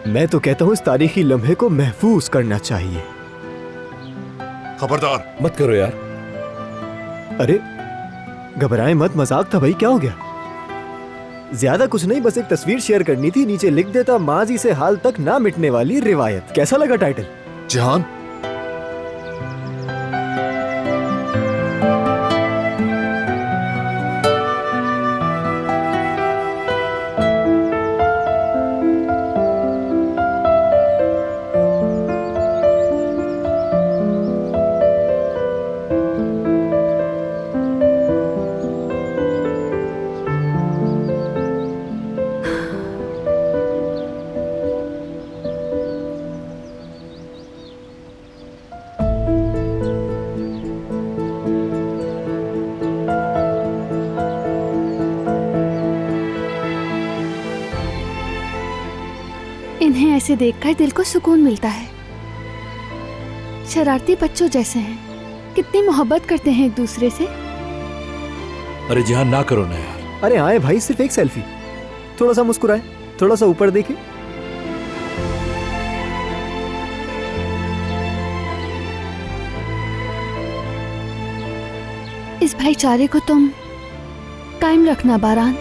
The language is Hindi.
मैं तो कहता हूँ इस तारीखी लम्हे को महफूज करना चाहिए। खबरदार मत करो यार। अरे घबराए मत, मजाक था भाई, क्या हो गया? ज्यादा कुछ नहीं, बस एक तस्वीर शेयर करनी थी। नीचे लिख देता माजी से हाल तक ना मिटने वाली रिवायत। कैसा लगा टाइटल? जहान, इन्हें ऐसे देखकर दिल को सुकून मिलता है। शरारती बच्चों जैसे हैं, कितनी मोहब्बत करते हैं एक दूसरे से। अरे जहां ना करो ना यार। अरे आए भाई, सिर्फ एक सेल्फी। थोड़ा सा मुस्कुराए, थोड़ा सा ऊपर देखे। इस भाईचारे को तुम कायम रखना बारान।